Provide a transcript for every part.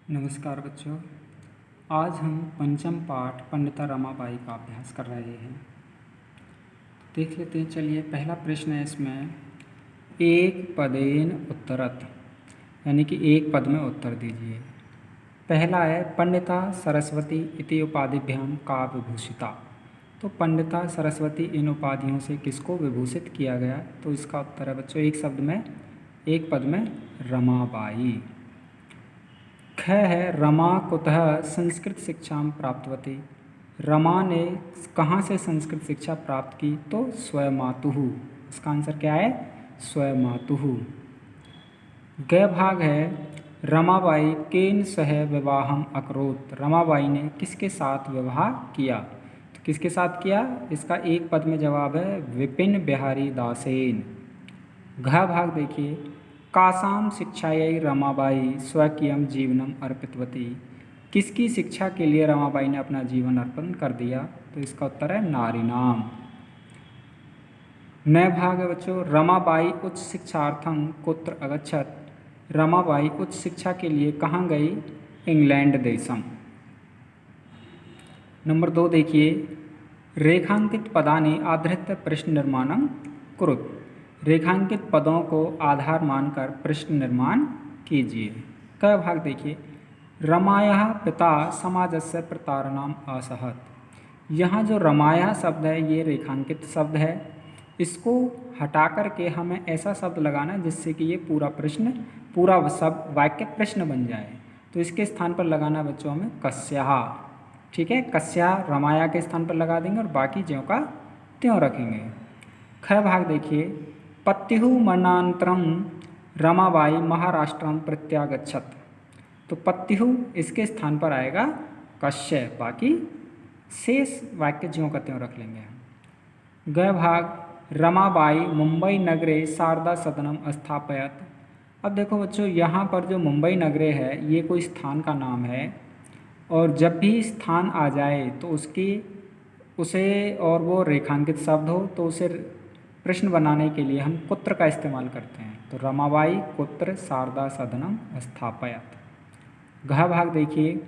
नमस्कार बच्चों। आज हम पंचम पाठ पंडिता रमाबाई का अभ्यास कर रहे हैं। देख लेते हैं। चलिए, पहला प्रश्न है इसमें, एक पदेन उत्तरत, यानी कि एक पद में उत्तर दीजिए। पहला है पंडिता सरस्वती इति उपाधिभ्याम का विभूषिता। तो पंडिता सरस्वती इन उपाधियों से किसको विभूषित किया गया? तो इसका उत्तर है बच्चों एक पद में रमाबाई। ख है रमा कुतः संस्कृत शिक्षा प्राप्तवती। रमा ने कहाँ से संस्कृत शिक्षा प्राप्त की? तो स्वयमातुः। इसका आंसर क्या है? स्वयमातुः। ग भाग है रमाबाई केन सह विवाहम अकरोत। रमाबाई ने किसके साथ विवाह किया? तो किसके साथ किया? इसका एक पद में जवाब है विपिन बिहारी दासेन। घ भाग देखिए, कासाम शिक्षायै रमाबाई स्वकीयम जीवनम अर्पितवती। किसकी शिक्षा के लिए रमाबाई ने अपना जीवन अर्पण कर दिया? तो इसका उत्तर है नारीणाम। न भाग है बच्चों, रमाबाई उच्च शिक्षार्थम कुत्र अगच्छत। रमाबाई उच्च शिक्षा के लिए कहाँ गई? इंग्लैंड देशम। नंबर 2 देखिए, रेखांकित पदानि आधृत्य प्रश्न निर्माणम कुरुत। रेखांकित पदों को आधार मानकर प्रश्न निर्माण कीजिए। क भाग देखिए, रमाया पिता समाजस्य प्रतारणाम असहत। यहाँ जो रमाया शब्द है ये रेखांकित शब्द है। इसको हटा करके हमें ऐसा शब्द लगाना जिससे कि ये पूरा शब्द वाक्य प्रश्न बन जाए। तो इसके स्थान पर लगाना बच्चों हमें कस्याः। ठीक है, कस्याः रमाया के स्थान पर लगा देंगे और बाकी ज्यों का त्यों रखेंगे। ख भाग देखिए, पत्युः मरणानन्तरं रमाबाई महाराष्ट्रं प्रत्यागच्छत। तो पत्युः इसके स्थान पर आएगा कस्य, बाकी शेष वाक्य ज्यों का त्यों रख लेंगे। ग भाग, रमाबाई मुंबई नगरे शारदा सदनम स्थापयत। अब देखो बच्चों, यहाँ पर जो मुंबई नगरे है ये कोई स्थान का नाम है, और जब भी स्थान आ जाए तो उसे और वो रेखांकित शब्द हो तो उसे प्रश्न बनाने के लिए हम कुत्र का इस्तेमाल करते हैं। तो रमाबाई कुत्र शारदा सदनम स्थापयत। घ भाग देखिए,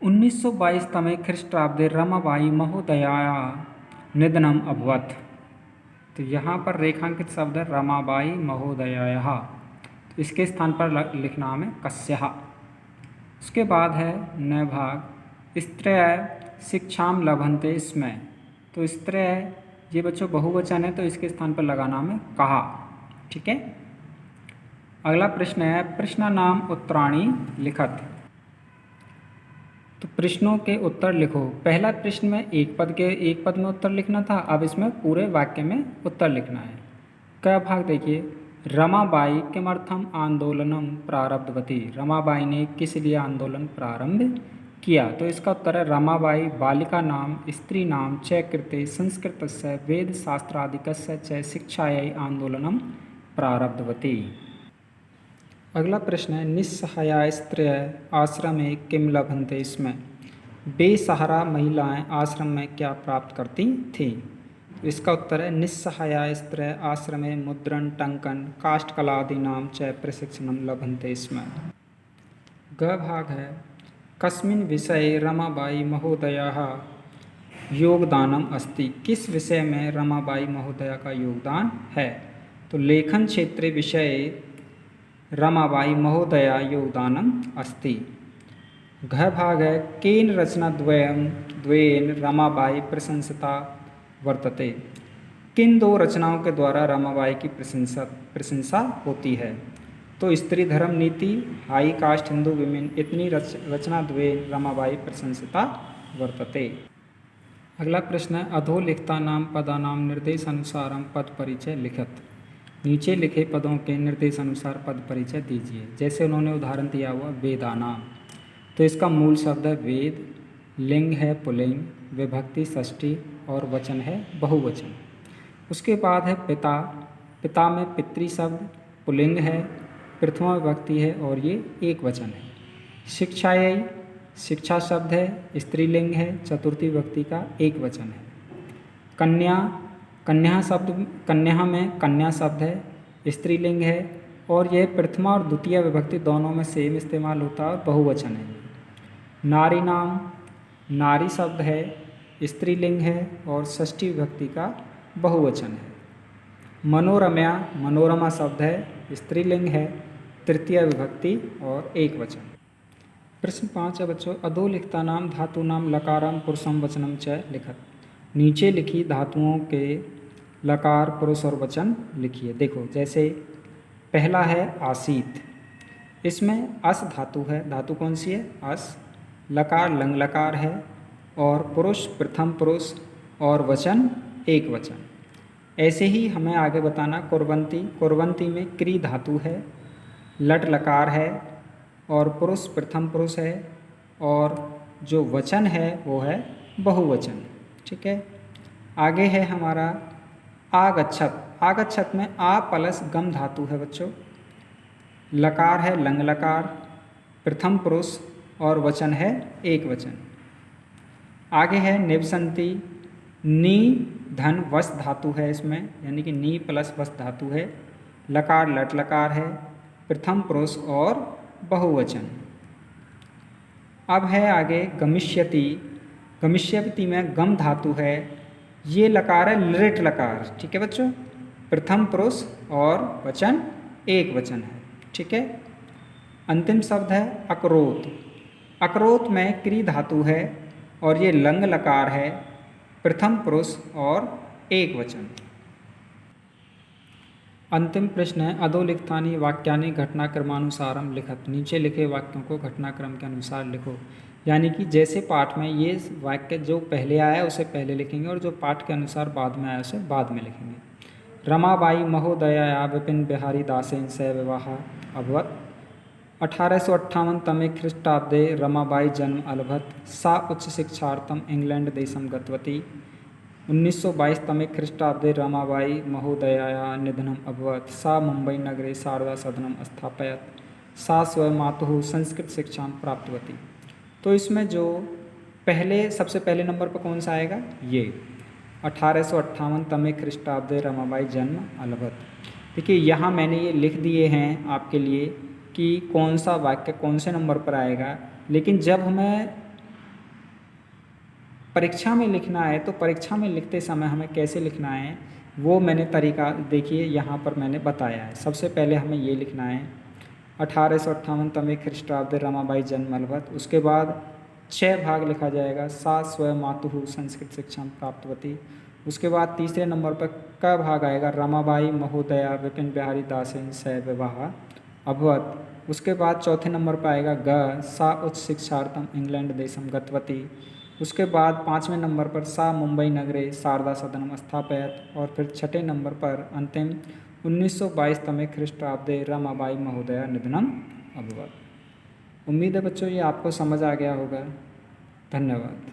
1922 तमे ख्रीष्टाब्दे रमाबाई महोदयाया निधनम अभवत। तो यहाँ पर रेखांकित शब्द है रमाबाई महोदयाः। तो इसके स्थान पर लिखना हमें कस्याः। उसके बाद है न भाग, स्त्रियः शिक्षाम लभन्ते स्म। तो स्त्रियः ये बच्चों बहुवचन है तो इसके स्थान पर लगाना हमें कहा। ठीक है। अगला प्रश्न है, प्रश्नानाम उत्तराणि लिखत। तो प्रश्नों के उत्तर लिखो। पहला प्रश्न में एक पद में उत्तर लिखना था, अब इसमें पूरे वाक्य में उत्तर लिखना है। क भाग देखिए, रमाबाई किमर्थम आंदोलनम प्रारब्धवती। रमाबाई ने किस लिए आंदोलन प्रारंभ किया? तो इसका उत्तर है रमाबाई बालिका नाम स्त्री नाम च कृते संस्कृतस्य वेद शास्त्रादिकस्य च शिक्षायै आंदोलनम प्रारब्धवती। अगला प्रश्न है, निस्सहाया स्त्रियः आश्रमे किम लभन्ते स्म। बेसहारा महिलाएं आश्रम में क्या प्राप्त करती थीं? इसका उत्तर है निस्सहाया स्त्रियः आश्रमे मुद्रण टंकन काष्ठकलादीनां च प्रशिक्षणं लभन्ते स्म। ग भाग है, कस्मिन् विषये रमाबाई महोदयाः योगदानम अस्ति। किस विषय में रमाबाई महोदया का योगदान है? तो लेखन क्षेत्रे विषये रमाबाई महोदया योगदानम अस्ति। घ भाग है, केन रचनाद्वयेन रमाबाई प्रशंसिता वर्तते। किन दो रचनाओं के द्वारा रमाबाई की प्रशंसा होती है? तो स्त्री धर्म नीति, हाई कास्ट हिंदू विमेन, इतनी रचनाद्वयेन रमाबाई प्रशंसिता वर्तते। अगला प्रश्न है, अधोलिखिता नाम पदानाम निर्देशानुसारम पद परिचय लिखत। नीचे लिखे पदों के निर्देशानुसार पद परिचय दीजिए। जैसे उन्होंने उदाहरण दिया हुआ वेदानाम, तो इसका मूल शब्द है वेद, लिंग है पुल्लिंग, विभक्ति षष्ठी और वचन है बहुवचन। उसके बाद है पिता, पिता में पितृ शब्द पुल्लिंग है, प्रथमा विभक्ति है और ये एक वचन है। शिक्षायै, शिक्षा शब्द है स्त्रीलिंग है, चतुर्थी विभक्ति का एक वचन है। कन्या, कन्या में कन्या शब्द है, स्त्रीलिंग है और यह प्रथमा और द्वितीय विभक्ति दोनों में सेम इस्तेमाल होता है और बहुवचन है। नारी नाम नारी शब्द है, स्त्रीलिंग है और षष्ठी विभक्ति का बहुवचन है। मनोरमा मनोरमा शब्द है, स्त्रीलिंग है, तृतीय विभक्ति और एक वचन। प्रश्न 5 है बच्चों, अधोलिखिता नाम धातु नाम लकारम पुरुषम वचनम च लिखत। नीचे लिखी धातुओं के लकार पुरुष और वचन लिखिए। देखो जैसे पहला है आसीत, इसमें अस धातु है, धातु कौन सी है? अस। लकार लंग लकार है और पुरुष प्रथम पुरुष और वचन एक वचन। ऐसे ही हमें आगे बताना कुर्वंती, कुर्वंती में क्री धातु है, लट लकार है और पुरुष प्रथम पुरुष है और जो वचन है वो है बहुवचन। ठीक है। आगे है हमारा आगच्छत, आगच्छत में आ प्लस गम धातु है बच्चों, लकार है लंग लकार, प्रथम पुरुष और वचन है एक वचन। आगे है निवसंती, नी धन वस धातु है इसमें, यानी कि नी प्लस वस धातु है, लकार लट लकार है, प्रथम पुरुष और बहुवचन। अब है आगे गमिष्यति, गमिष्यति में गम धातु है, ये लकार है लिट लकार। ठीक है बच्चों, प्रथम पुरुष और वचन एक वचन है। ठीक है। अंतिम शब्द है अकरोत, अकरोत में क्री धातु है और ये लंग लकार है, प्रथम पुरुष और एक वचन। अंतिम प्रश्न है अधोलिखितानि वाक्यानि घटनाक्रमानुसारम लिखत। नीचे लिखे वाक्यों को घटनाक्रम के अनुसार लिखो। यानी कि जैसे पाठ में ये वाक्य जो पहले आया उसे पहले लिखेंगे और जो पाठ के अनुसार बाद में आया उसे बाद में लिखेंगे। रमाबाई महोदया विपिन बिहारी दासेन सह विवाह अभवत। 1858 तमे ख्रीष्टाब्दे रमाबाई जन्म अलभत। सा उच्च शिक्षार्थम इंग्लैंड देशम गतवती। 1922 तमे ख्रीष्टाब्दे रमाबाई महोदया निधनम अभवत। सा मुंबई नगरे शारदा सदनम स्थापयत। सा स्वयं मातुः संस्कृत शिक्षा प्राप्तवती। तो इसमें जो सबसे पहले नंबर पर कौन सा आएगा? ये 1858 तमे ख्रीष्टाब्दे रमाबाई जन्म अलभत। देखिए यहाँ मैंने ये लिख दिए हैं आपके लिए कि कौन सा वाक्य कौन से नंबर पर आएगा, लेकिन जब हमें परीक्षा में लिखना है तो परीक्षा में लिखते समय हमें कैसे लिखना है वो मैंने तरीका देखिए यहाँ पर मैंने बताया है। सबसे पहले हमें ये लिखना है 1858 तमे ख्रीष्टाब्दे रमाबाई जन्म अलभत। उसके बाद 6 भाग लिखा जाएगा, सा स्वयं मातुः संस्कृत शिक्षा प्राप्तवती। उसके बाद तीसरे नंबर पर क भाग आएगा, रमाबाई महोदया विपिन बिहारी दासेन सह विवाह अभवत। उसके बाद चौथे नंबर पर आएगा ग, सा उच्च शिक्षार्थम इंग्लैंड देशम गतवती। उसके बाद 5वें नंबर पर सा मुंबई नगरे शारदा सदनम स्थापयत। और फिर 6ठे नंबर पर अंतिम 1922 तमे ख्रीष्टाब्दे रमाबाई महोदया निधनम अभवत। उम्मीद है बच्चों ये आपको समझ आ गया होगा। धन्यवाद।